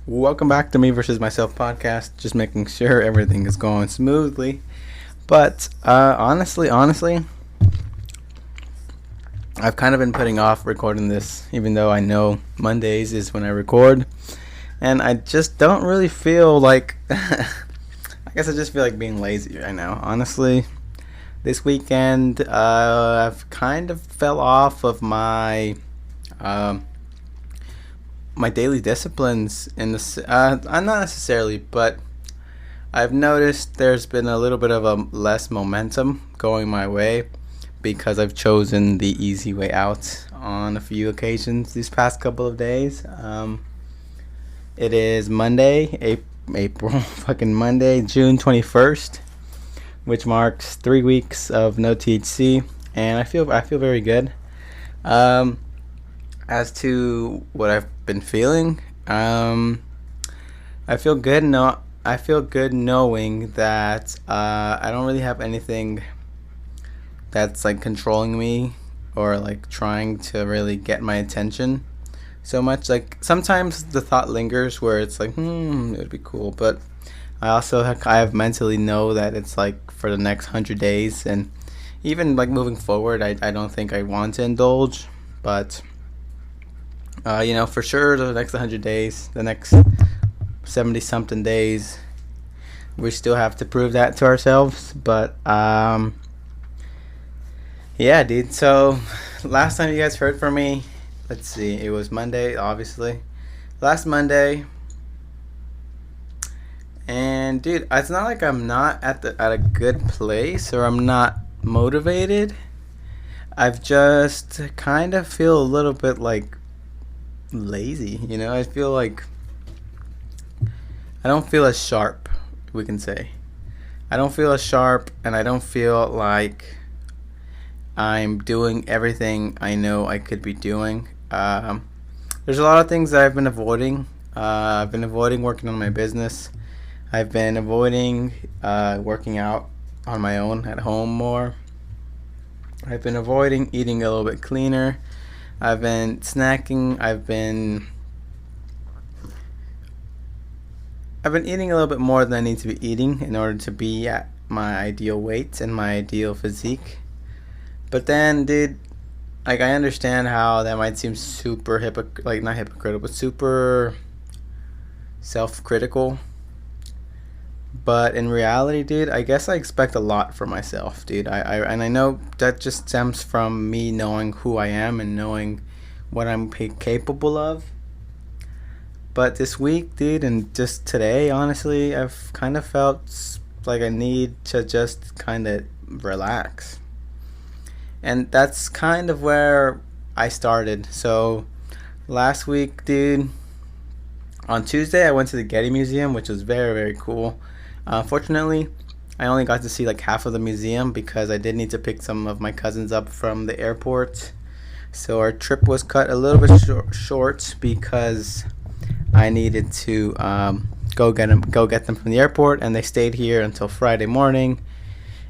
Welcome back to Me versus Myself Podcast. Just making sure everything is going smoothly. But honestly, I've kind of been putting off recording this, even though I know Mondays is when I record. And I just don't really feel like. I guess I just feel like being lazy right now. Honestly, this weekend I've kind of fell off of my. My daily disciplines in this not necessarily, but I've noticed there's been a little bit of a less momentum going my way because I've chosen the easy way out on a few occasions these past couple of days. It is Monday, April fucking Monday, June 21st, which marks 3 weeks of no THC, and I feel very good. As to what I've been feeling, I feel good. No, I feel good knowing that I don't really have anything that's like controlling me or like trying to really get my attention so much. Like sometimes the thought lingers where it's like, it would be cool, but I have mentally know that it's like for the next 100 days, and even like moving forward, I don't think I want to indulge, but. For sure, the next 100 days, the next 70-something days, we still have to prove that to ourselves. But, yeah, dude. So, last time you guys heard from me, let's see, it was Monday, obviously. Last Monday. And, dude, it's not like I'm not at a good place or I'm not motivated. I've just kind of feel a little bit like lazy, I feel like I don't feel as sharp, we can say. I don't feel as sharp, and I don't feel like I'm doing everything I know I could be doing. There's a lot of things that I've been avoiding. I've been avoiding working on my business. I've been avoiding working out on my own at home more. I've been avoiding eating a little bit cleaner. I've been snacking. I've been eating a little bit more than I need to be eating in order to be at my ideal weight and my ideal physique. But then, dude, like I understand how that might seem super not hypocritical, but super self-critical. But in reality, dude, I guess I expect a lot from myself, dude. I know that just stems from me knowing who I am and knowing what I'm capable of. But this week, dude, and just today, honestly, I've kind of felt like I need to just kind of relax. And that's kind of where I started. So last week, dude, on Tuesday, I went to the Getty Museum, which was very, very cool. Fortunately, I only got to see like half of the museum because I did need to pick some of my cousins up from the airport. So our trip was cut a little bit short because I needed to go get them from the airport, and they stayed here until Friday morning.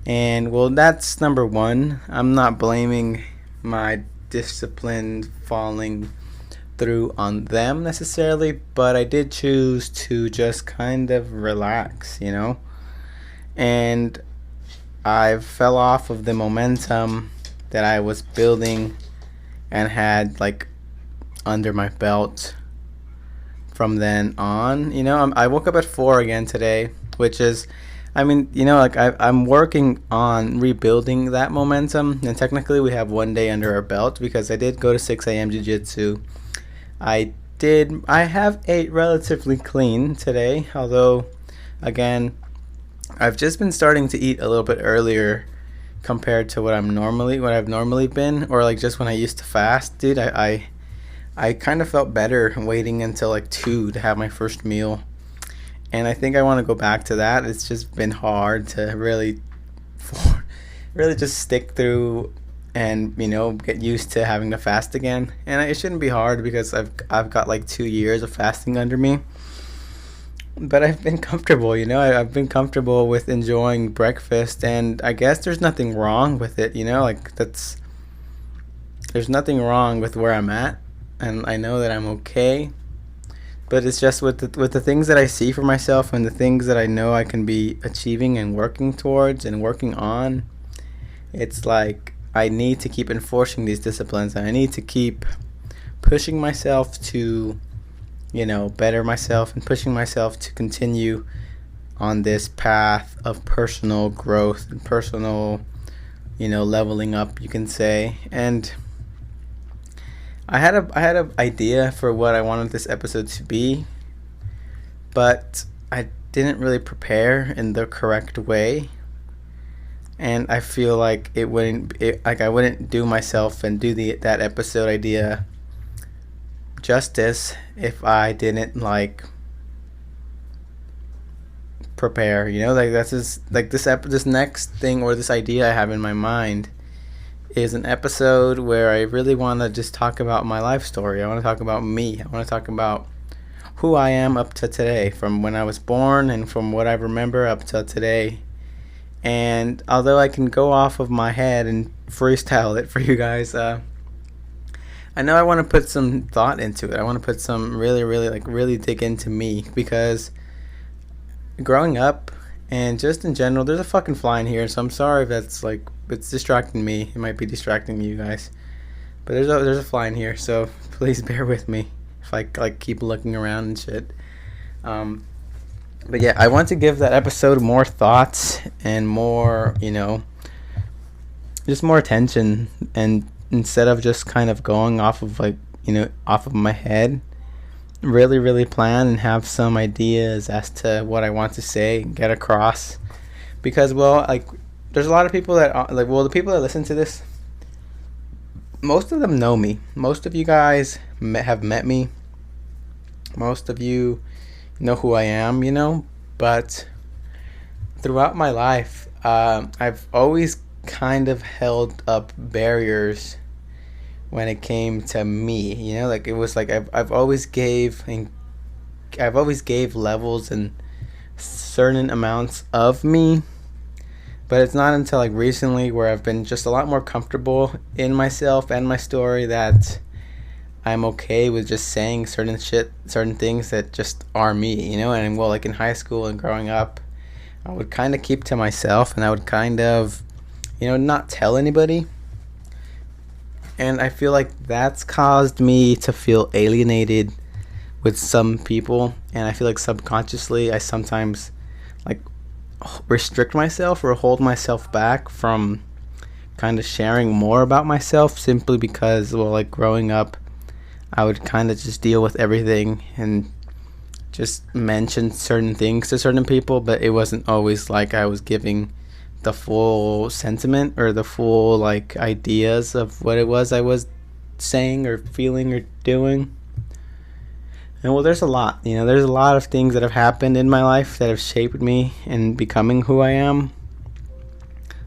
And well, that's number one. I'm not blaming my discipline falling through on them necessarily, but I did choose to just kind of relax, and I fell off of the momentum that I was building and had like under my belt from then on. I woke up at 4 again today, which is, I'm working on rebuilding that momentum, and technically we have 1 day under our belt because I did go to 6 a.m. jiu-jitsu. I have ate relatively clean today, although, again, I've just been starting to eat a little bit earlier compared to what I've normally been, or like just when I used to fast, dude. I kind of felt better waiting until like 2 to have my first meal, and I think I want to go back to that. It's just been hard to really just stick through and get used to having to fast again. And it shouldn't be hard because I've got like 2 years of fasting under me, but I've been comfortable. I've been comfortable with enjoying breakfast, and I guess there's nothing wrong with it. There's nothing wrong with where I'm at, and I know that I'm okay. But it's just with the things that I see for myself and the things that I know I can be achieving and working towards and working on. It's like I need to keep enforcing these disciplines, and I need to keep pushing myself to, better myself, and pushing myself to continue on this path of personal growth and personal, leveling up, you can say. And I had a idea for what I wanted this episode to be, but I didn't really prepare in the correct way. And I feel like I wouldn't do myself and do that episode idea justice if I didn't prepare. That's just this next thing, or this idea I have in my mind, is an episode where I really want to just talk about my life story. I want to talk about me. I want to talk about who I am up to today, from when I was born and from what I remember up to today. And although I can go off of my head and freestyle it for you guys, I know I want to put some thought into it. I want to put some really dig into me, because growing up and just in general, there's a fucking fly in here, so I'm sorry if that's it's distracting me. It might be distracting you guys, but there's a fly in here, so please bear with me if I keep looking around and shit. But yeah, I want to give that episode more thoughts and more, just more attention, and instead of just kind of going off of off of my head, really plan and have some ideas as to what I want to say and get across. Because there's a lot of people that the people that listen to this, most of them know me. Most of you guys have met me. Most of you know who I am, but throughout my life, I've always kind of held up barriers when it came to me. It was I've always gave levels and certain amounts of me, but it's not until recently, where I've been just a lot more comfortable in myself and my story, that I'm okay with just saying certain things that just are me, and in high school and growing up, I would kind of keep to myself, and I would kind of, not tell anybody. And I feel like that's caused me to feel alienated with some people, and I feel like subconsciously I sometimes restrict myself or hold myself back from kind of sharing more about myself, simply because, growing up, I would kind of just deal with everything and just mention certain things to certain people, but it wasn't always I was giving the full sentiment or the full ideas of what it was I was saying or feeling or doing. And there's a lot, there's a lot of things that have happened in my life that have shaped me in becoming who I am.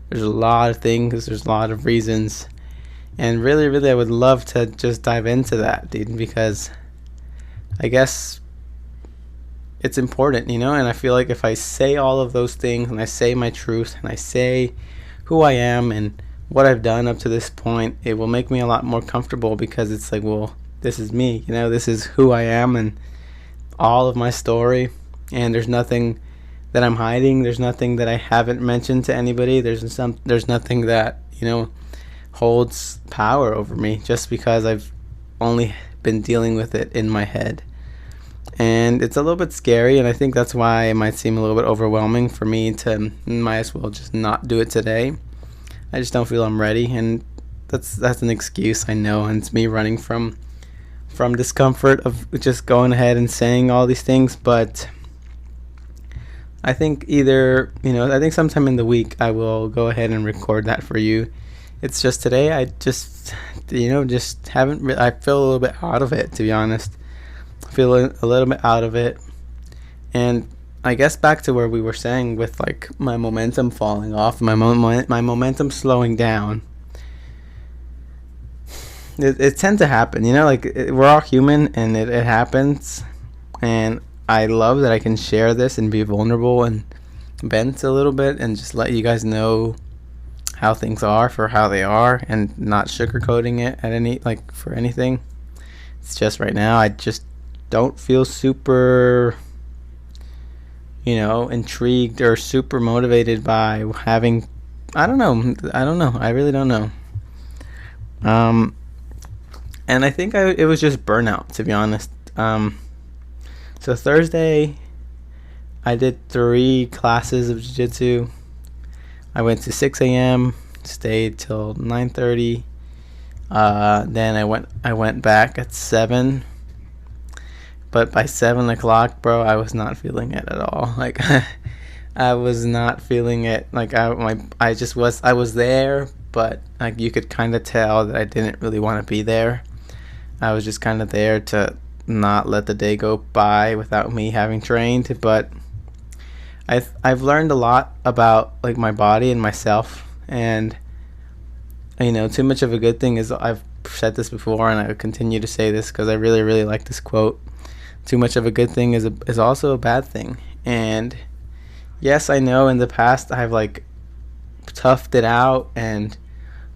There's a lot of things, there's a lot of reasons. And really, I would love to just dive into that, dude, because I guess it's important, and I feel like if I say all of those things, and I say my truth, and I say who I am and what I've done up to this point, it will make me a lot more comfortable, because it's this is me, this is who I am and all of my story, and there's nothing that I'm hiding, there's nothing that I haven't mentioned to anybody, there's nothing that, holds power over me, just because I've only been dealing with it in my head. And it's a little bit scary, and I think that's why it might seem a little bit overwhelming for me to might as well just not do it today. I just don't feel I'm ready, and that's an excuse, I know, and it's me running from discomfort of just going ahead and saying all these things. But I think I think sometime in the week I will go ahead and record that for you. It's just today I just haven't I feel a little bit out of it, to be honest. I feel a little bit out of it. And I guess back to where we were saying with my momentum falling off, my momentum slowing down. It tends to happen, we're all human, and it happens. And I love that I can share this and be vulnerable and vent a little bit and just let you guys know how things are for how they are, and not sugarcoating it at any for anything. It's just right now I just don't feel super, intrigued or super motivated by having, I don't know. I really don't know. And I think it was just burnout, to be honest. So Thursday, I did 3 classes of jiu-jitsu. I went to 6 a.m., stayed till 9:30. Then I went back at 7. But by 7 o'clock, bro, I was not feeling it at all. Like, I was not feeling it. Like, I was there, but like you could kind of tell that I didn't really want to be there. I was just kind of there to not let the day go by without me having trained. But I've learned a lot about like my body and myself, and too much of a good thing is, I've said this before and I would continue to say this because I really, really like this quote. Too much of a good thing is also a bad thing. And yes, I know in the past I've like toughed it out, and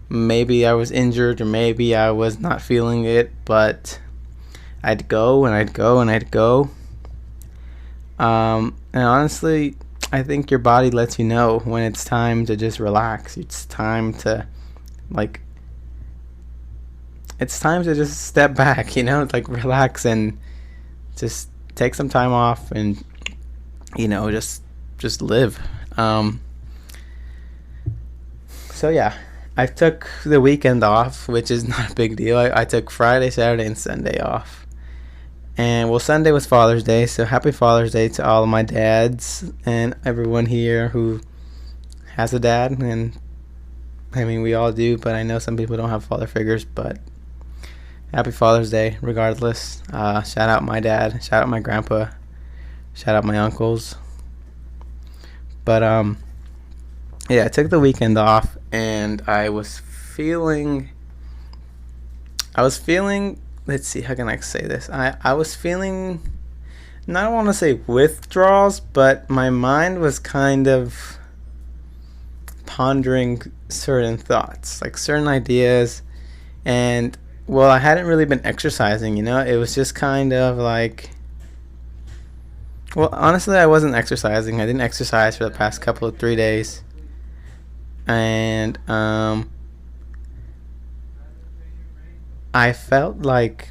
maybe I was injured or maybe I was not feeling it, but I'd go and I'd go and I'd go. And honestly, I think your body lets you know when it's time to just relax. It's time to just step back, like relax and just take some time off and, just live. So yeah, I took the weekend off, which is not a big deal. I took Friday, Saturday, and Sunday off. And well, Sunday was Father's Day, so happy Father's Day to all of my dads and everyone here who has a dad. And I mean, we all do, but I know some people don't have father figures. But happy Father's Day, regardless. Shout out my dad, shout out my grandpa, shout out my uncles. But yeah, I took the weekend off, and I was feeling. Let's see, how can I say this? I was feeling, not, I want to say withdrawals, but my mind was kind of pondering certain thoughts, like certain ideas. And well, I hadn't really been exercising, it was just kind of like, well, honestly, I wasn't exercising. I didn't exercise for the past 3 days. And I felt the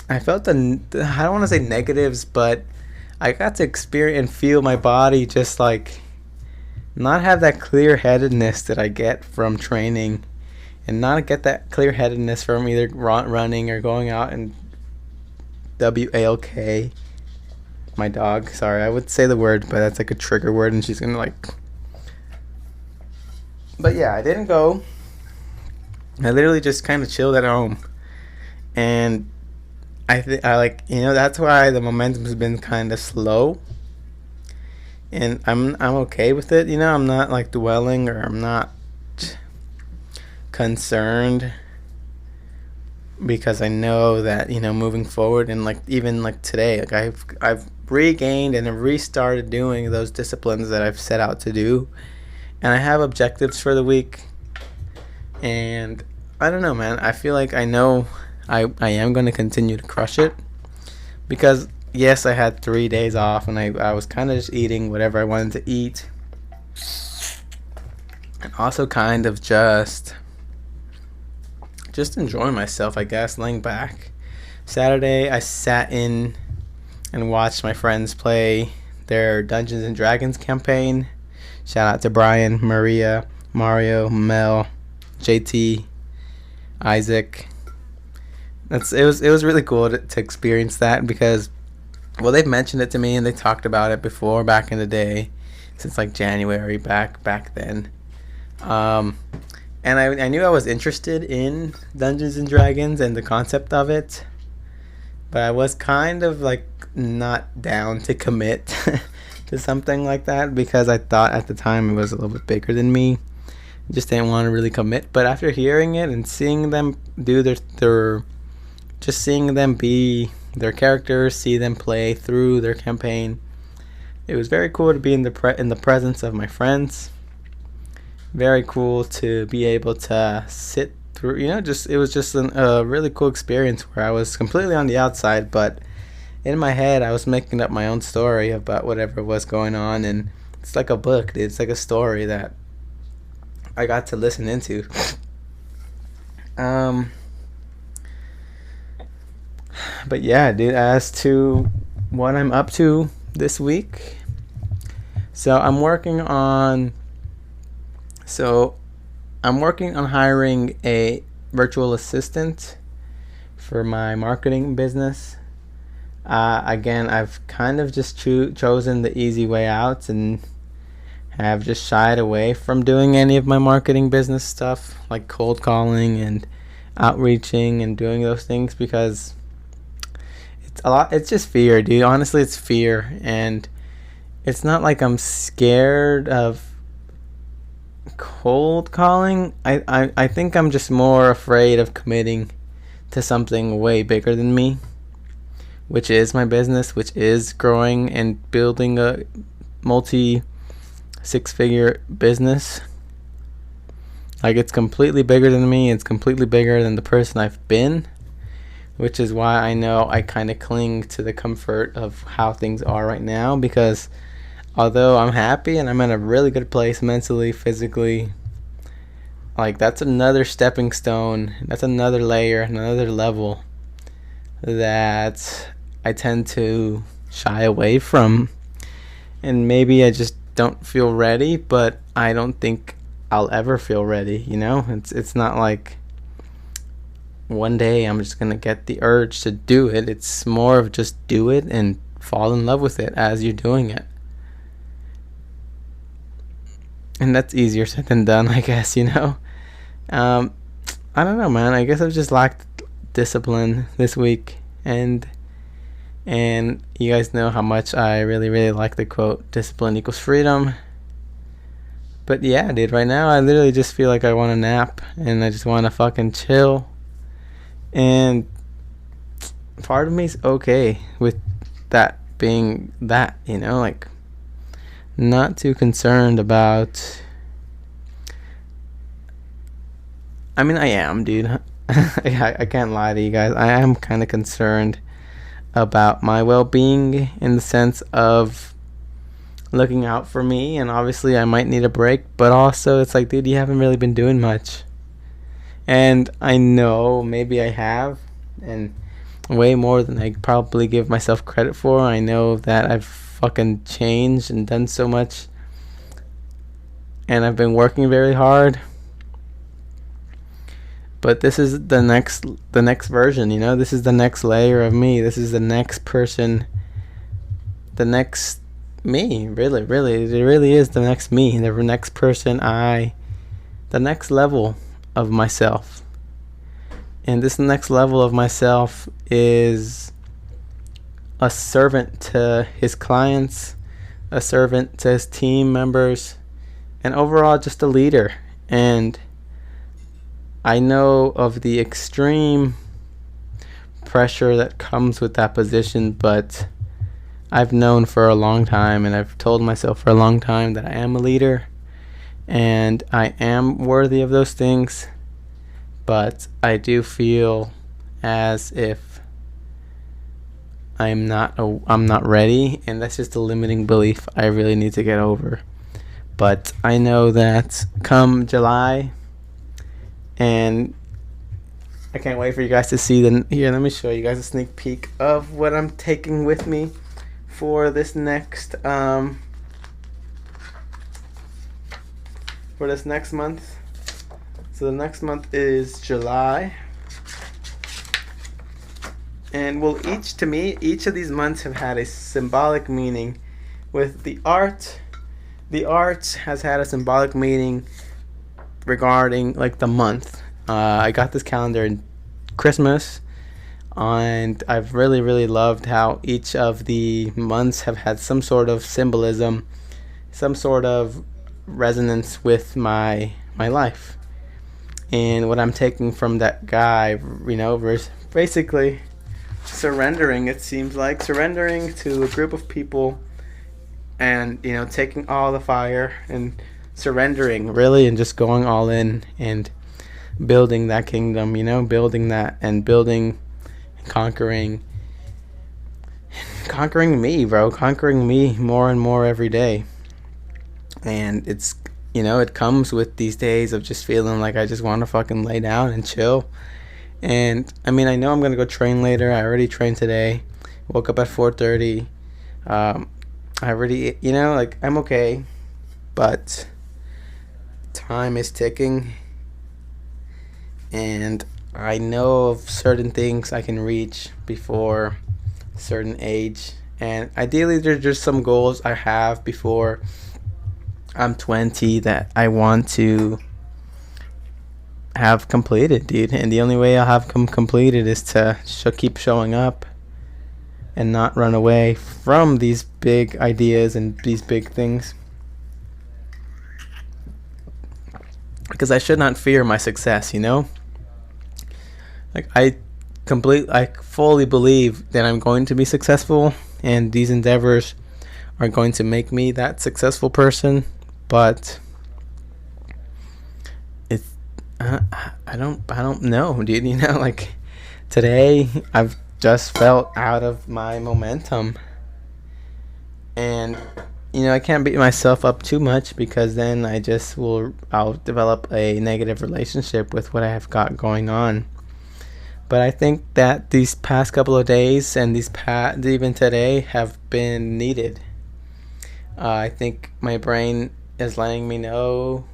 I don't want to say negatives, but I got to experience and feel my body just like not have that clear-headedness that I get from training, and not get that clear-headedness from either running or going out and WALK. My dog, sorry, I would say the word, but that's like a trigger word, and she's gonna like. But yeah, I didn't go. I literally just kind of chilled at home, and I that's why the momentum has been kind of slow, and I'm okay with it. I'm not like dwelling, or I'm not concerned, because I know that moving forward, and like even like today, like I've regained and restarted doing those disciplines that I've set out to do, and I have objectives for the week. And I don't know, man. I feel like I know I am going to continue to crush it, because yes, I had 3 days off, and I was kind of just eating whatever I wanted to eat, and also kind of just enjoying myself, I guess, laying back. Saturday, I sat in and watched my friends play their Dungeons and Dragons campaign. Shout out to Brian, Maria, Mario, Mel, JT, Isaac. It was really cool to experience that, because well, they've mentioned it to me and they talked about it before, back in the day, since like January back then. And I knew I was interested in Dungeons and Dragons and the concept of it, but I was kind of like not down to commit to something like that, because I thought at the time it was a little bit bigger than me. I just didn't want to really commit. But after hearing it and seeing them do just seeing them be their characters, see them play through their campaign, it was very cool to be in the presence of my friends. Very cool to be able to sit through, just it was just a really cool experience where I was completely on the outside, but in my head I was making up my own story about whatever was going on, and it's like a book, dude. It's like a story that I got to listen into. But yeah, dude, as to what I'm up to this week, so I'm working on hiring a virtual assistant for my marketing business. Again, I've kind of just chosen the easy way out and have just shied away from doing any of my marketing business stuff, like cold calling and outreaching and doing those things, because it's just fear, dude. Honestly, it's fear, and it's not like I'm scared of cold calling. I think I'm just more afraid of committing to something way bigger than me, which is my business, which is growing and building a multi six-figure business. Like, it's completely bigger than me. It's completely bigger than the person I've been, which is why I know I kind of cling to the comfort of how things are right now, because although I'm happy and I'm in a really good place mentally, physically, like, that's another stepping stone. That's another layer, another level that I tend to shy away from. And maybe I just don't feel ready, but I don't think I'll ever feel ready, It's not like one day I'm just gonna get the urge to do it. It's more of just do it and fall in love with it as you're doing it. And that's easier said than done, I guess, I don't know, man. I guess I've just lacked discipline this week, and you guys know how much I really, really like the quote, discipline equals freedom. But yeah, dude, right now I literally just feel like I want a nap, and I just want to fucking chill. And part of me's okay with that being that, like, not too concerned about. I mean, I am, dude. I can't lie to you guys. I am kind of concerned about my well-being, in the sense of looking out for me, and obviously I might need a break, but also it's like, dude, you haven't really been doing much. And I know maybe I have, and way more than I probably give myself credit for. I know that I've fucking changed and done so much, and I've been working very hard. But this is the next version, This is the next layer of me. This is the next person, the next me. Really, it really is the next me, the next person, the next level of myself. And this next level of myself is a servant to his clients, a servant to his team members, and overall just a leader. And I know of the extreme pressure that comes with that position, but I've known for a long time, and I've told myself for a long time, that I am a leader and I am worthy of those things. But I do feel as if I'm not ready, and that's just a limiting belief I really need to get over. But I know that come July, and I can't wait for you guys to see here, let me show you guys a sneak peek of what I'm taking with me for this next month. So the next month is July. And each of these months have had a symbolic meaning. With the art has had a symbolic meaning regarding, like, the month. I got this calendar in Christmas, and I've really, really loved how each of the months have had some sort of symbolism, some sort of resonance with my life. And what I'm taking from that guy, basically surrendering, it seems like, surrendering to a group of people, and, taking all the fire and surrendering, really, and just going all in. And building that kingdom, building that and building, conquering me, bro, conquering me more and more every day. And it's, it comes with these days of just feeling like I just want to fucking lay down and chill. And I mean, I know I'm gonna go train later. I already trained today. Woke up at 4:30. I already, I'm okay, but time is ticking, and I know of certain things I can reach before a certain age. And ideally, there's just some goals I have before I'm 20 that I want to have completed, dude. And the only way I'll have them completed is to keep showing up and not run away from these big ideas and these big things. Because I should not fear my success, Like, I fully believe that I'm going to be successful, and these endeavors are going to make me that successful person. But it's I don't know, dude. Like, today I've just felt out of my momentum, and I can't beat myself up too much, because then I'll develop a negative relationship with what I have got going on. But I think that these past couple of days and even today have been needed. I think my brain is letting me know,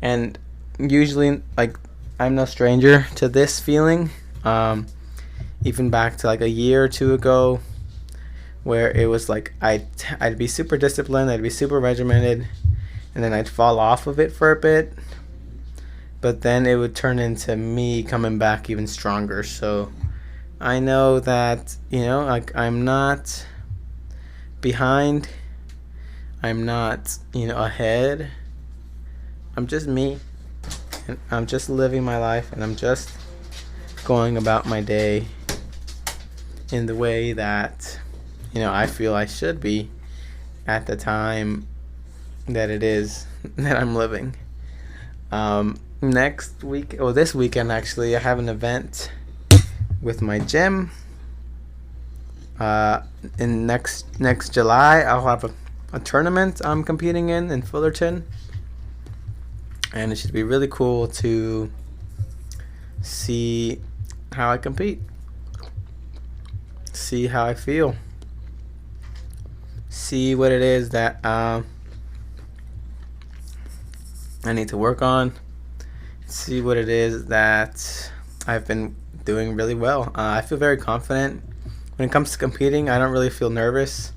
and usually, like, I'm no stranger to this feeling. Even back to like a year or two ago, where it was like I'd be super disciplined, I'd be super regimented, and then I'd fall off of it for a bit. But then it would turn into me coming back even stronger. So I know that, like, I'm not behind. I'm not, ahead. I'm just me. And I'm just living my life, and I'm just going about my day in the way that, I feel I should be at the time that it is that I'm living. This weekend, actually, I have an event with my gym. In next July, I'll have a tournament I'm competing in Fullerton, and it should be really cool to see how I compete, see how I feel, see what it is that I need to work on, see what it is that I've been doing really well. I feel very confident when it comes to competing. I don't really feel nervous.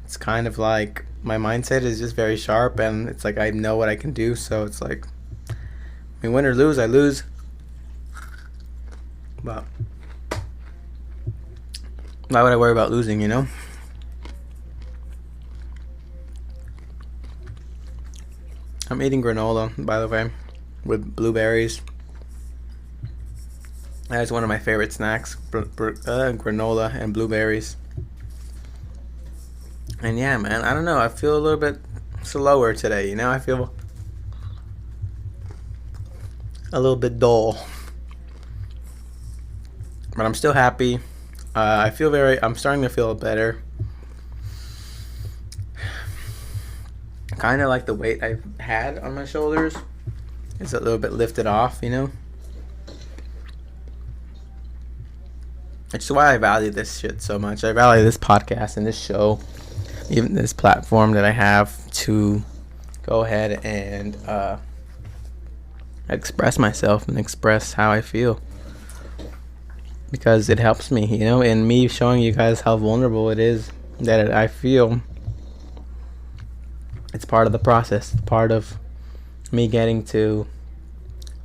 It's kind of like my mindset is just very sharp, and it's like I know what I can do. So it's like, I mean, win or lose, I lose. But why would I worry about losing, I'm eating granola, by the way, with blueberries. That is one of my favorite snacks, granola and blueberries. And yeah, man, I don't know, I feel a little bit slower today, I feel a little bit dull. But I'm still happy. I'm starting to feel better. Kind of like the weight I've had on my shoulders is a little bit lifted off, Which is why I value this shit so much. I value this podcast and this show, even this platform that I have to go ahead and express myself and express how I feel. Because it helps me, in me showing you guys how vulnerable it is that I feel. It's part of the process. It's part of me getting to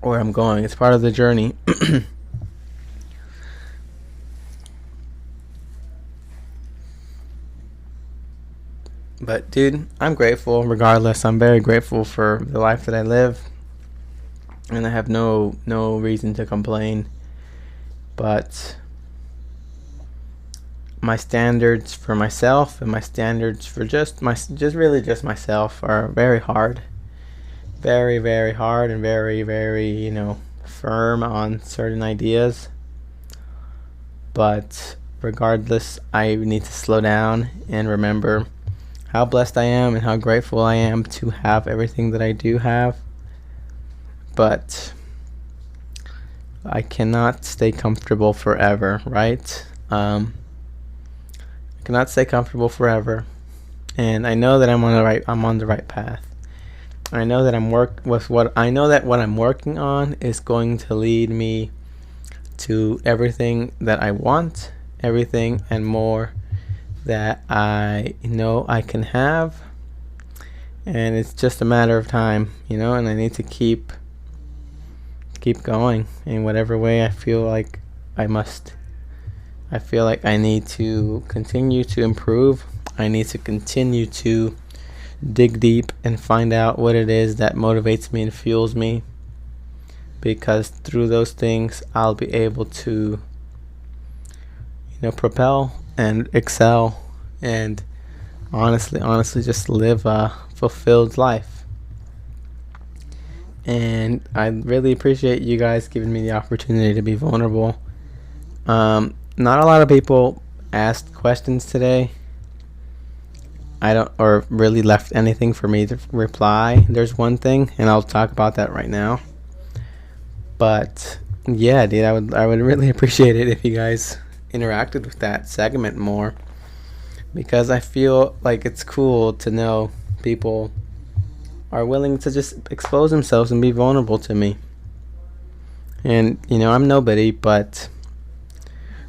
where I'm going. It's part of the journey. But dude, I'm grateful regardless. I'm very grateful for the life that I live, and I have no reason to complain. But my standards for myself and my standards for just myself are very hard. very, very hard and very, very, firm on certain ideas. But regardless, I need to slow down and remember how blessed I am and how grateful I am to have everything that I do have. But I cannot stay comfortable forever, right? I cannot stay comfortable forever. And I know that I'm on the right path. I know that what I'm working on is going to lead me to everything that I want, everything and more that I know I can have. And it's just a matter of time, and I need to keep going in whatever way I feel like I must. I feel like I need to continue to improve. I need to continue to dig deep and find out what it is that motivates me and fuels me, because through those things I'll be able to propel and excel and honestly just live a fulfilled life. And I really appreciate you guys giving me the opportunity to be vulnerable. Not a lot of people asked questions today. Or really left anything for me to reply. There's one thing, and I'll talk about that right now. But yeah, dude, I would really appreciate it if you guys interacted with that segment more, because I feel like it's cool to know people are willing to just expose themselves and be vulnerable to me. And I'm nobody, but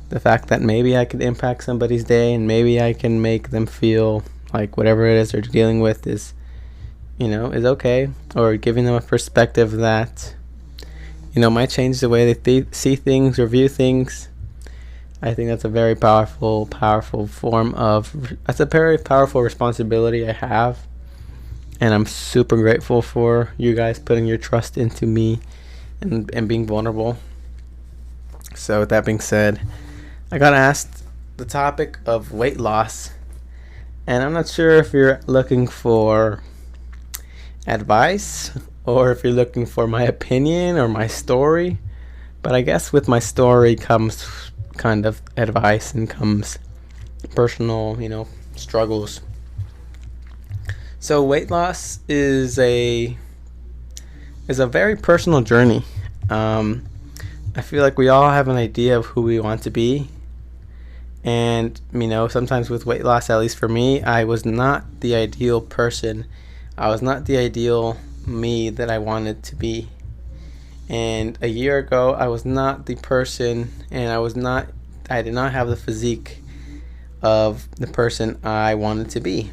the fact that maybe I could impact somebody's day and maybe I can make them feel like whatever it is they're dealing with is okay, or giving them a perspective that might change the way they see things or view things. I think that's a very powerful that's a very powerful responsibility I have, and I'm super grateful for you guys putting your trust into me and being vulnerable. So with that being said, I got asked the topic of weight loss. And I'm not sure if you're looking for advice or if you're looking for my opinion or my story. But I guess with my story comes kind of advice and comes personal, struggles. So weight loss is a very personal journey. I feel like we all have an idea of who we want to be. And, sometimes with weight loss, at least for me, I was not the ideal person. I was not the ideal me that I wanted to be. And a year ago, I was not the person, and I did not have the physique of the person I wanted to be.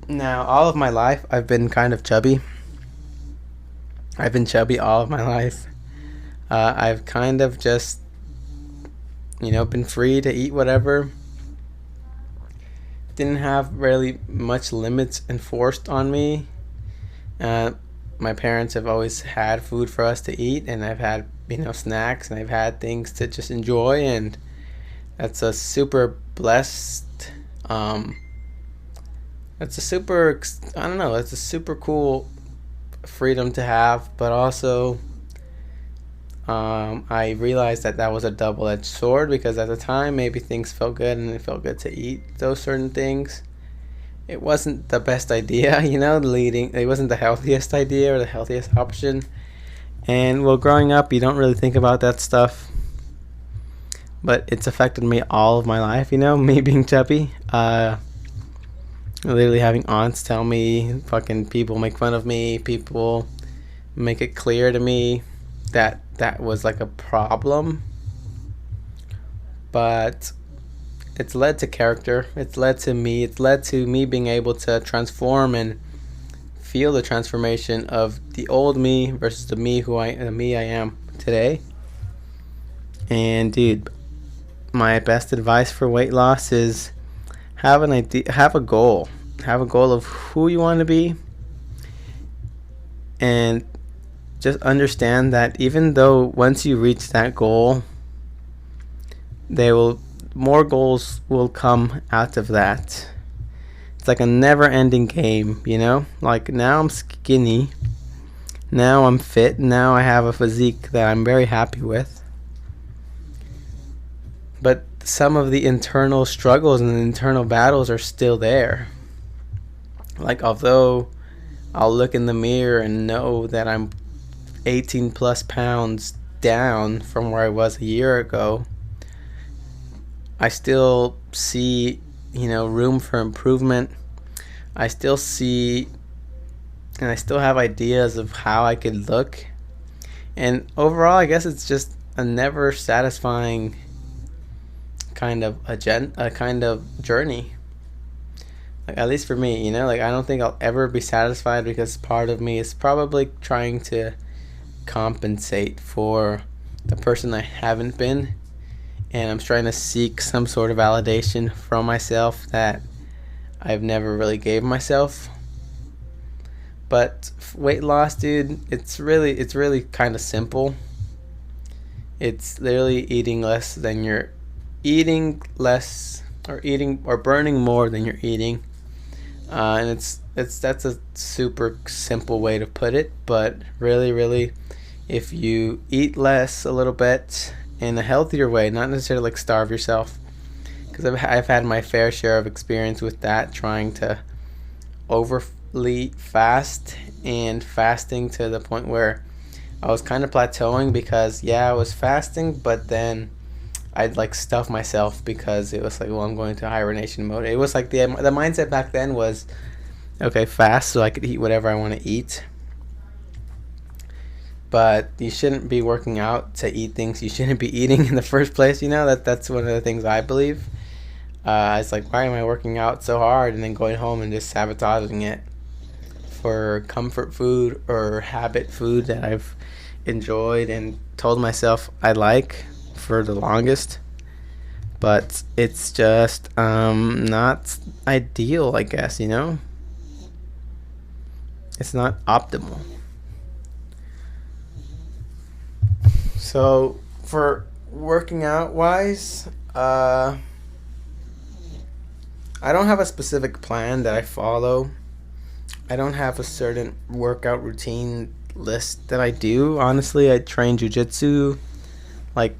Now, all of my life, I've been kind of chubby. I've been chubby all of my life. I've kind of just been free to eat whatever. Didn't have really much limits enforced on me. My parents have always had food for us to eat, and I've had snacks, and I've had things to just enjoy, and that's a super blessed. That's a super cool freedom to have, but also I realized that was a double-edged sword, because at the time maybe things felt good and it felt good to eat those certain things. It wasn't the best idea, it wasn't the healthiest idea or the healthiest option. And growing up, you don't really think about that stuff, but it's affected me all of my life, me being chubby. Literally having aunts tell me, fucking people make fun of me, people make it clear to me that was like a problem. But it's led to character. It's led to me being able to transform and feel the transformation of the old me versus the me I am today. And dude, my best advice for weight loss is have a goal of who you want to be, and just understand that even though once you reach that goal, more goals will come out of that. it's like a never-ending game, Like, now I'm skinny. Now I'm fit. Now I have a physique that I'm very happy with. But some of the internal struggles and the internal battles are still there. Like, although I'll look in the mirror and know that I'm 18 plus pounds down from where I was a year ago, I still see, room for improvement. I still see, and I still have ideas of how I could look. And overall, I guess it's just a never satisfying kind of journey. Like, at least for me, like, I don't think I'll ever be satisfied, because part of me is probably trying to compensate for the person I haven't been, and I'm trying to seek some sort of validation from myself that I've never really gave myself. But weight loss, dude, it's really kind of simple. It's literally eating less, or burning more than you're eating. And that's a super simple way to put it, but really, if you eat less a little bit in a healthier way, not necessarily like starve yourself, because I've had my fair share of experience with that, trying to overly fast and fasting to the point where I was kind of plateauing, because I was fasting, but then I'd like stuff myself, because it was like, well, I'm going to hibernation mode. It was like the mindset back then was, okay, fast so I could eat whatever I want to eat. But you shouldn't be working out to eat things you shouldn't be eating in the first place. That's one of the things I believe. It's like, why am I working out so hard and then going home and just sabotaging it for comfort food or habit food that I've enjoyed and told myself I like for the longest? But it's just not ideal, I guess. It's not optimal. So for working out wise, I don't have a specific plan that I follow. I don't have a certain workout routine list that I do. Honestly, I train jiu-jitsu like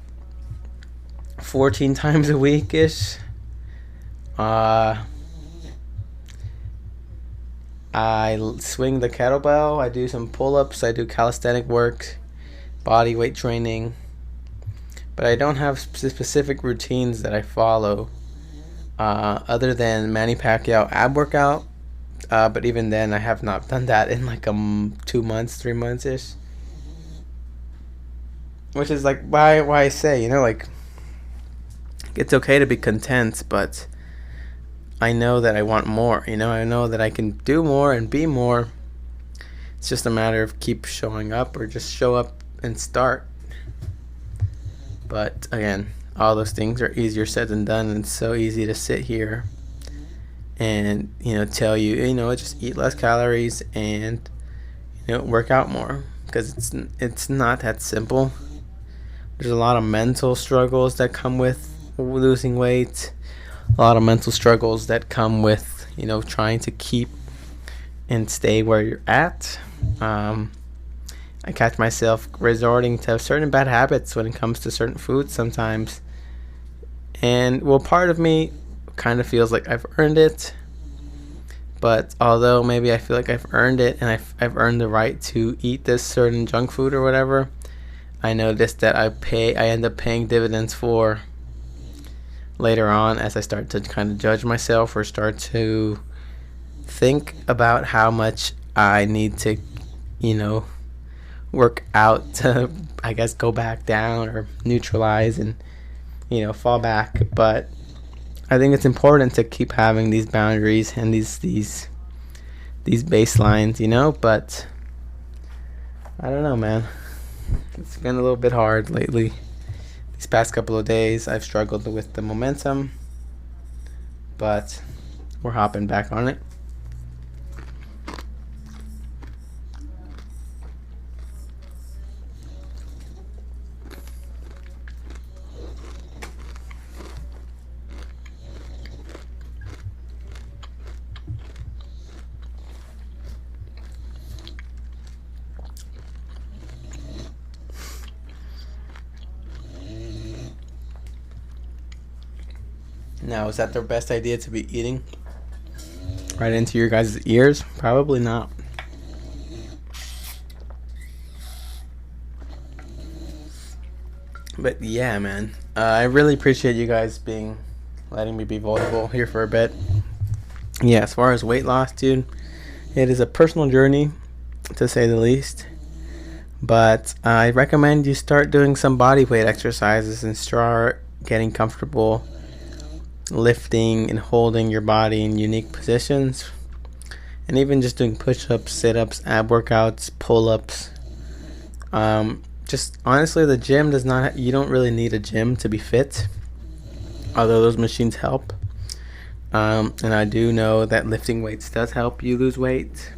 14 times a week-ish. I swing the kettlebell. I do some pull-ups. I do calisthenic work, body weight training. But I don't have specific routines that I follow, other than Manny Pacquiao ab workout. But even then, I have not done that in like 2 months, 3 months ish. Which is like why I say, like, it's okay to be content, but I know that I want more. I know that I can do more and be more. It's just a matter of keep showing up, or just show up and start. But again, all those things are easier said than done, and it's so easy to sit here and tell you, just eat less calories and work out more, because it's not that simple. There's a lot of mental struggles that come with losing weight, a lot of mental struggles that come with trying to keep and stay where you're at. I catch myself resorting to certain bad habits when it comes to certain foods sometimes, and part of me kind of feels like I've earned it. But although maybe I feel like I've earned it, and I've earned the right to eat this certain junk food or whatever, I noticed that I end up paying dividends for later on, as I start to kind of judge myself, or start to think about how much I need to work out to, I guess, go back down or neutralize and fall back. But I think it's important to keep having these boundaries and these baselines, but I don't know, man. It's been a little bit hard lately. These past couple of days I've struggled with the momentum, but we're hopping back on it. Now, is that the best idea to be eating right into your guys' ears? Probably not. But yeah, man, I really appreciate you guys letting me be vulnerable here for a bit. Yeah, as far as weight loss, dude, it is a personal journey, to say the least. But I recommend you start doing some body weight exercises and start getting comfortable lifting and holding your body in unique positions. And even just doing push-ups, sit-ups, ab workouts, pull-ups. Just honestly, the gym does not, you don't really need a gym to be fit, although those machines help. And I do know that lifting weights does help you lose weight.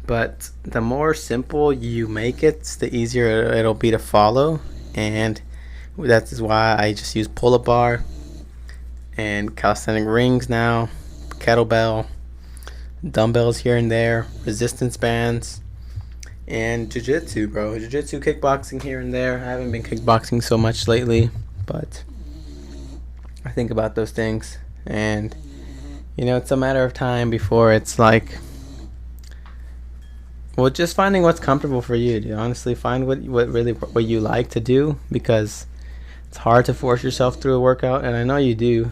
But the more simple you make it, the easier it'll be to follow. And that is why I just use pull-up bar and calisthenic rings now, kettlebell, dumbbells here and there, resistance bands, and jiu-jitsu, bro. Jiu-jitsu, kickboxing here and there. I haven't been kickboxing so much lately, but I think about those things. And, it's a matter of time before it's like, well, just finding what's comfortable for you, dude. Honestly, find what you like to do, because it's hard to force yourself through a workout, and I know you do.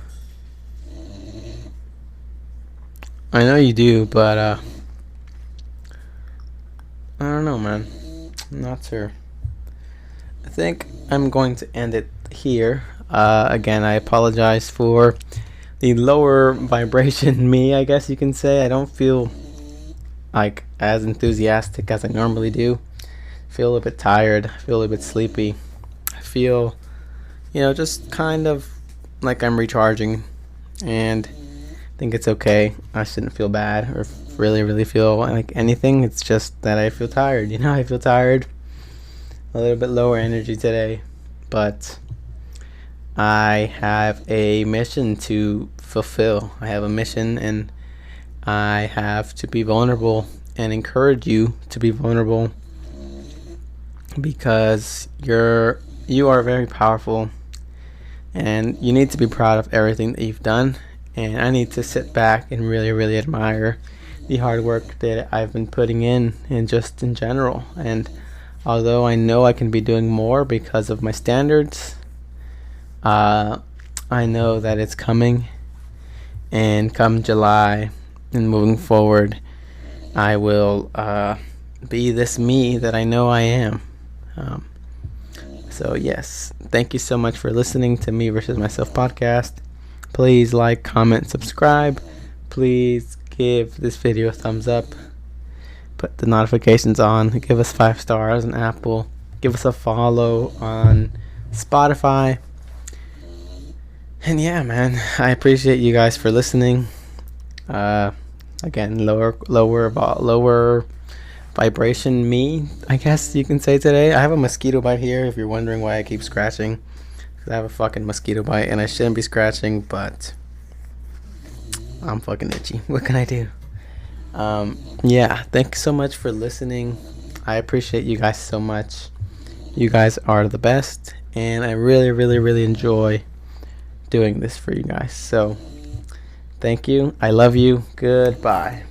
But I don't know, man. I'm not sure. I think I'm going to end it here. Again, I apologize for the lower vibration me, I guess you can say. I don't feel like as enthusiastic as I normally do. I feel a bit tired. I feel a bit sleepy. I feel, just kind of like I'm recharging, and I think it's okay. I shouldn't feel bad or really feel like anything. It's just that I feel tired. I feel tired. A little bit lower energy today, but I have a mission to fulfill. I have a mission, and I have to be vulnerable and encourage you to be vulnerable, because you are very powerful, and you need to be proud of everything that you've done. And I need to sit back and really admire the hard work that I've been putting in, and just in general. And although I know I can be doing more because of my standards, I know that it's coming. And come July and moving forward, I will be this me that I know I am. So yes, thank you so much for listening to Me versus Myself podcast. Please like, comment, subscribe. Please give this video a thumbs up. Put the notifications on. Give us 5 stars on Apple. Give us a follow on Spotify. And yeah, man, I appreciate you guys for listening. Again, lower vibration me, I guess you can say today. I have a mosquito bite here, if you're wondering why I keep scratching. I have a fucking mosquito bite, and I shouldn't be scratching, but I'm fucking itchy. What can I do? Yeah, thanks so much for listening. I appreciate you guys so much. You guys are the best, and I really enjoy doing this for you guys. So, thank you. I love you. Goodbye.